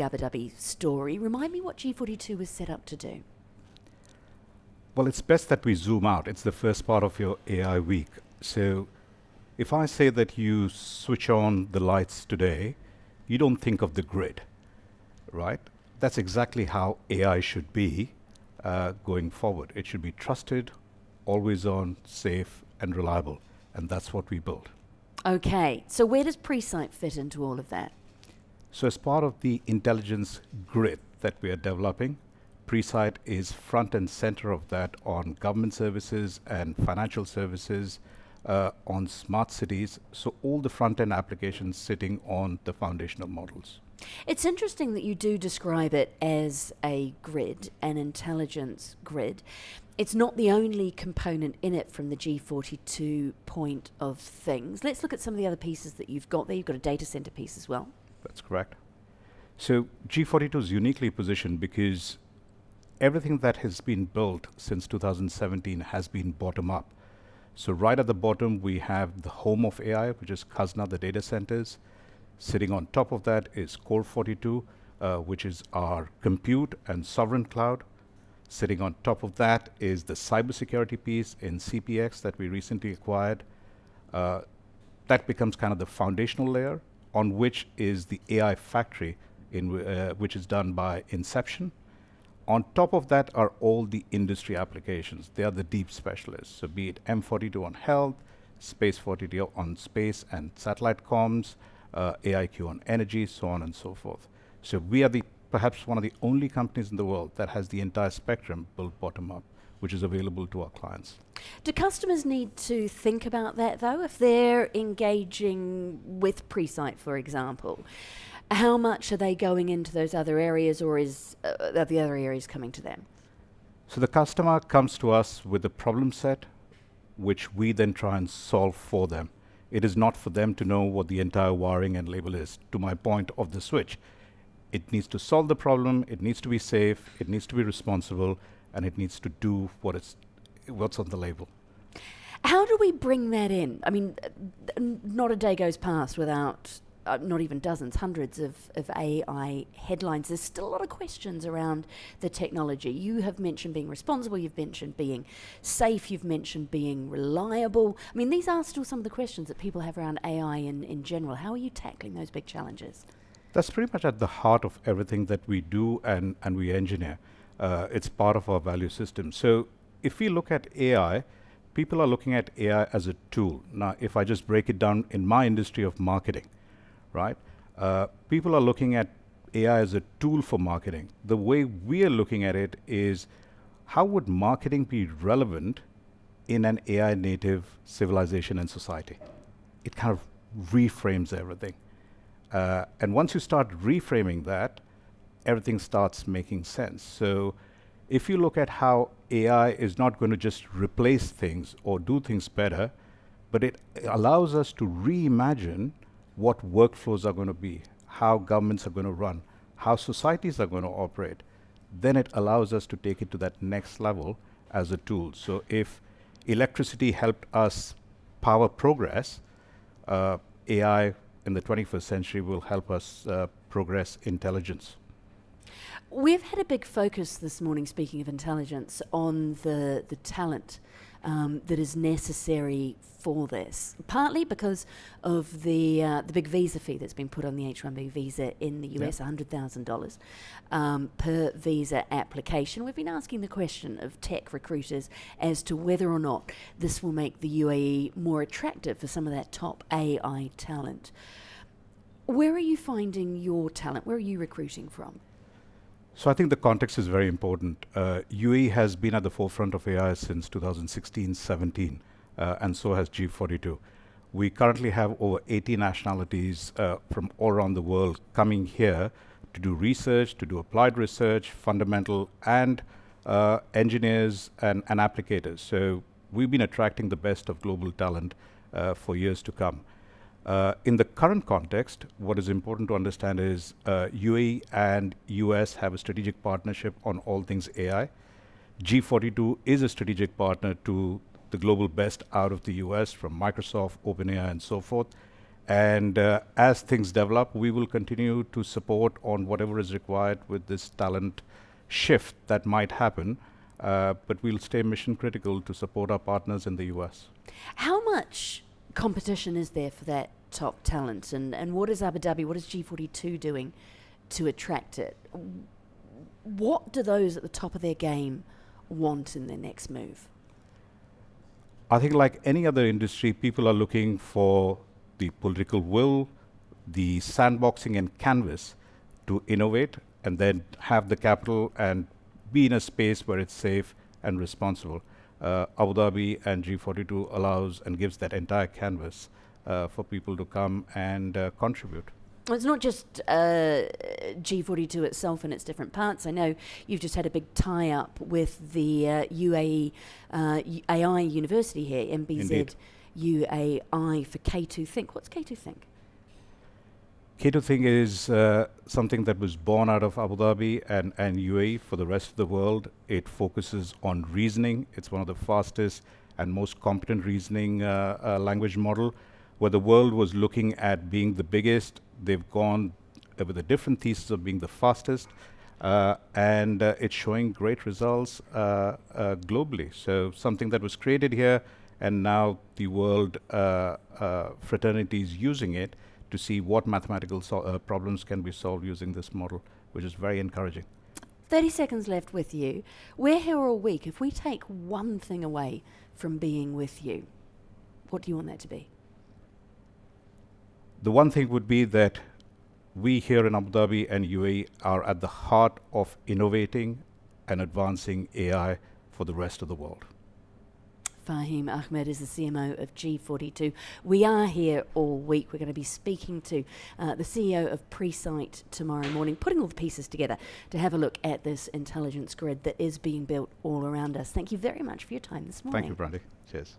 Abu Dhabi story. Remind me what G42 was set up to do. Well, it's best that we zoom out. It's the first part of your AI week. So if I say that you switch on the lights today, you don't think of the grid, right? That's exactly how AI should be going forward. It should be trusted, always on, safe, and reliable. And that's what we build. Okay, so where does Presight fit into all of that? So as part of the intelligence grid that we are developing, Presight is front and center of that on government services and financial services, on smart cities. So all the front-end applications sitting on the foundational models. It's interesting that you do describe it as a grid, an intelligence grid. It's not the only component in it from the G42 point of things. Let's look at some of the other pieces that you've got there. You've got a data center piece as well. That's correct. So G42 is uniquely positioned because everything that has been built since 2017 has been bottom up. So right at the bottom, we have the home of AI, which is Khazna, the data centers. Sitting on top of that is Core 42, which is our compute and sovereign cloud. Sitting on top of that is the cybersecurity piece in CPX that we recently acquired. That becomes kind of the foundational layer, on which is the AI factory, which is done by Inception. On top of that are all the industry applications. They are the deep specialists. So be it M42 on health, Space 42 on space and satellite comms, AIQ on energy, so on and so forth. So we are perhaps one of the only companies in the world that has the entire spectrum built bottom up, which is available to our clients. Do customers need to think about that, though, if they're engaging with Presight, for example? How much are they going into those other areas, or are the other areas coming to them? So the customer comes to us with a problem set, which we then try and solve for them. It is not for them to know what the entire wiring and label is. To my point of the switch, it needs to solve the problem, it needs to be safe, it needs to be responsible, and it needs to do what's on the label. How do we bring that in? I mean, not a day goes past without not even dozens, hundreds of AI headlines. There's still a lot of questions around the technology. You have mentioned being responsible, you've mentioned being safe, you've mentioned being reliable. I mean, these are still some of the questions that people have around AI in general. How are you tackling those big challenges? That's pretty much at the heart of everything that we do and we engineer. It's part of our value system. So if we look at AI, people are looking at AI as a tool. Now, if I just break it down in my industry of marketing, right? People are looking at AI as a tool for marketing. The way we are looking at it is, how would marketing be relevant in an AI native civilization and society? It kind of reframes everything. And once you start reframing that, everything starts making sense. So if you look at how AI is not going to just replace things or do things better, but it allows us to reimagine what workflows are going to be, how governments are going to run, how societies are going to operate, then it allows us to take it to that next level as a tool. So if electricity helped us power progress, AI in the 21st century will help us progress intelligence. We've had a big focus this morning, speaking of intelligence, on the talent that is necessary for this, partly because of the big visa fee that's been put on the H-1B visa in the US, $100,000 per visa application. We've been asking the question of tech recruiters as to whether or not this will make the UAE more attractive for some of that top AI talent. Where are you finding your talent? Where are you recruiting from? So I think the context is very important. UAE has been at the forefront of AI since 2016-17, and so has G42. We currently have over 80 nationalities from all around the world coming here to do research, to do applied research, fundamental, and engineers and applicators. So we've been attracting the best of global talent for years to come. In the current context, what is important to understand is UAE and US have a strategic partnership on all things AI. G42 is a strategic partner to the global best out of the US, from Microsoft, OpenAI, and so forth. And as things develop, we will continue to support on whatever is required with this talent shift that might happen. But we'll stay mission critical to support our partners in the US. How much competition is there for that top talent? And what is Abu Dhabi, what is G42 doing to attract it? What do those at the top of their game want in their next move? I think like any other industry, people are looking for the political will, the sandboxing and canvas to innovate and then have the capital and be in a space where it's safe and responsible. Abu Dhabi and G42 allows and gives that entire canvas for people to come and contribute. Well, it's not just G42 itself and its different parts. I know you've just had a big tie-up with the UAE AI University here, MBZ Indeed. UAI for K2 Think. What's K2 Think? K2 Think is something that was born out of Abu Dhabi and UAE for the rest of the world. It focuses on reasoning. It's one of the fastest and most competent reasoning language model. Where the world was looking at being the biggest, they've gone with a different thesis of being the fastest, and it's showing great results globally. So something that was created here, and now the world fraternity is using it to see what mathematical problems can be solved using this model, which is very encouraging. 30 seconds left with you. We're here all week. If we take one thing away from being with you, what do you want that to be? The one thing would be that we here in Abu Dhabi and UAE are at the heart of innovating and advancing AI for the rest of the world. Faheem Ahamed is the CMO of G42. We are here all week. We're going to be speaking to the CEO of Presight tomorrow morning, putting all the pieces together to have a look at this intelligence grid that is being built all around us. Thank you very much for your time this morning. Thank you, Brandy. Cheers.